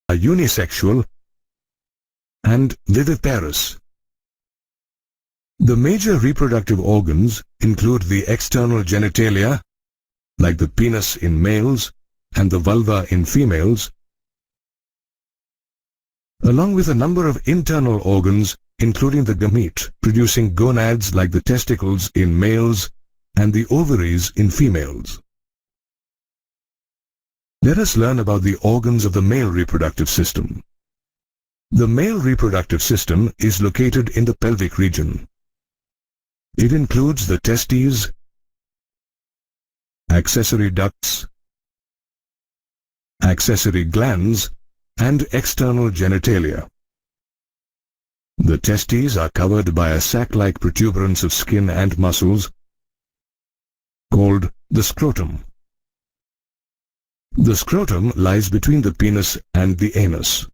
are unisexual and viviparous. The major reproductive organs include the external genitalia, like the penis in males and the vulva in females, along with a number of internal organs including the gamete-producing gonads like the testicles in males and the ovaries in females. Let us learn about the organs of the male reproductive system. The male reproductive system is located in the pelvic region. It includes the testes, accessory ducts, accessory glands, and external genitalia. The testes are covered by a sac-like protuberance of skin and muscles called the scrotum. The scrotum lies between the penis and the anus.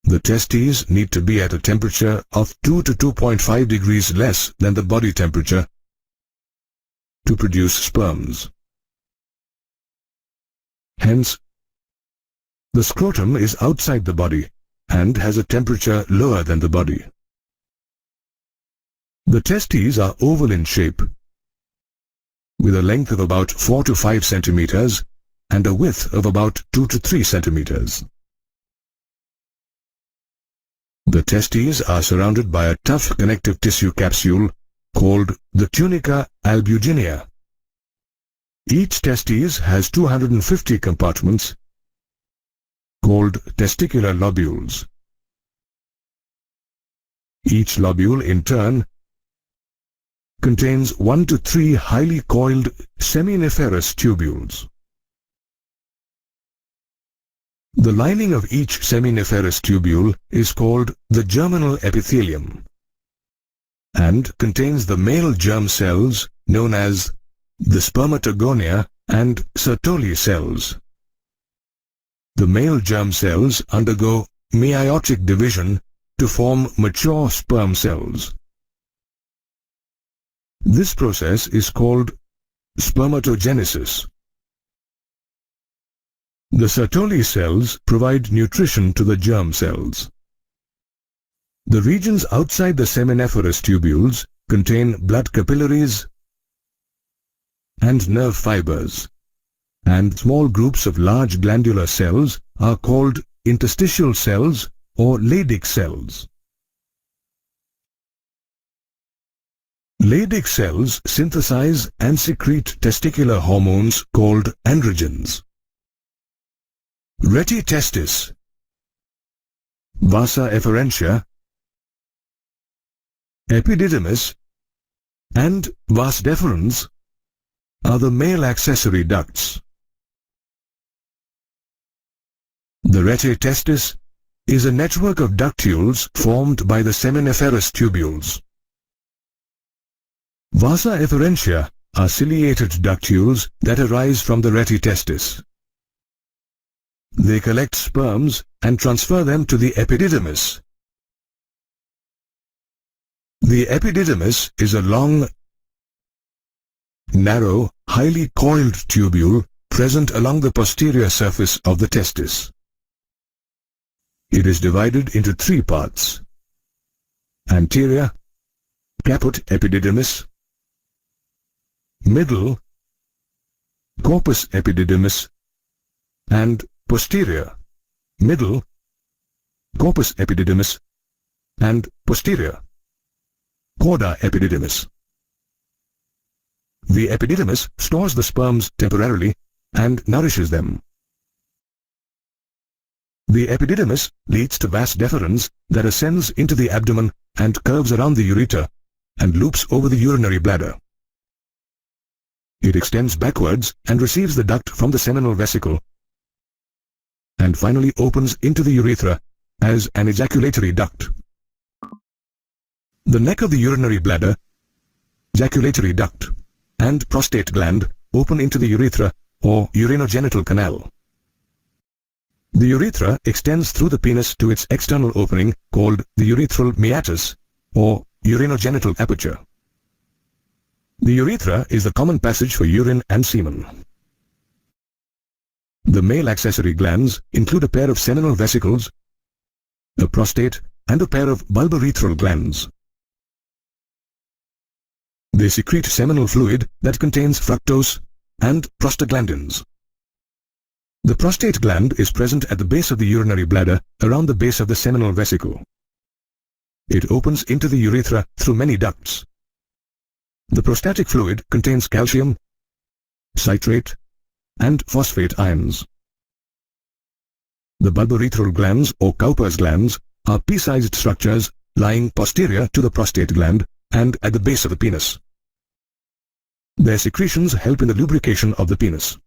The testes need to be at a temperature of 2 to 2.5 degrees less than the body temperature to produce sperms. Hence, the scrotum is outside the body and has a temperature lower than the body. The testes are oval in shape, with a length of about 4 to 5 centimeters and a width of about 2 to 3 centimeters. The testes are surrounded by a tough connective tissue capsule called the tunica albuginea. Each testes has 250 compartments called testicular lobules. Each lobule, in turn, contains 1 to 3 highly coiled seminiferous tubules. The lining of each seminiferous tubule is called the germinal epithelium and contains the male germ cells known as the spermatogonia and Sertoli cells. The male germ cells undergo meiotic division to form mature sperm cells. This process is called spermatogenesis. The Sertoli cells provide nutrition to the germ cells. The regions outside the seminiferous tubules contain blood capillaries and nerve fibers, and small groups of large glandular cells are called interstitial cells or Leydig cells. Leydig cells synthesize and secrete testicular hormones called androgens. Rete testis, vasa efferentia, epididymis, and vas deferens are the male accessory ducts. The rete testis is a network of ductules formed by the seminiferous tubules. Vasa efferentia are ciliated ductules that arise from the rete testis. They collect sperms and transfer them to the epididymis. The epididymis is a long, narrow, highly coiled tubule present along the posterior surface of the testis. It is divided into 3 parts: anterior, caput epididymis; middle, corpus epididymis; and posterior, middle, corpus epididymis, and posterior, cauda epididymis. The epididymis stores the sperms temporarily and nourishes them. The epididymis leads to vas deferens that ascends into the abdomen and curves around the ureter and loops over the urinary bladder. It extends backwards and receives the duct from the seminal vesicle, and finally opens into the urethra as an ejaculatory duct. The neck of the urinary bladder, ejaculatory duct, and prostate gland open into the urethra or urinogenital canal. The urethra extends through the penis to its external opening called the urethral meatus or urinogenital aperture. The urethra is the common passage for urine and semen. The male accessory glands include a pair of seminal vesicles, a prostate, and a pair of bulbourethral glands. They secrete seminal fluid that contains fructose and prostaglandins. The prostate gland is present at the base of the urinary bladder, around the base of the seminal vesicle. It opens into the urethra through many ducts. The prostatic fluid contains calcium, citrate, and phosphate ions. The bulbourethral glands or Cowper's glands are pea-sized structures lying posterior to the prostate gland and at the base of the penis. Their secretions help in the lubrication of the penis.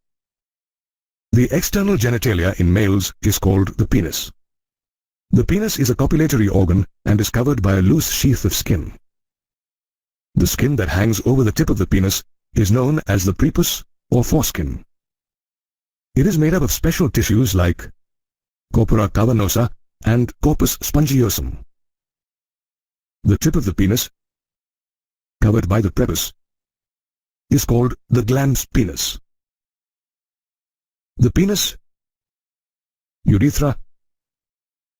The external genitalia in males is called the penis. The penis is a copulatory organ and is covered by a loose sheath of skin. The skin that hangs over the tip of the penis is known as the prepuce or foreskin. It is made up of special tissues like corpora cavernosa and corpus spongiosum. The tip of the penis, covered by the prepuce, is called the glans penis. The penis, urethra,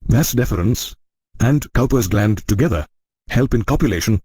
vas deferens, and Cowper's gland together help in copulation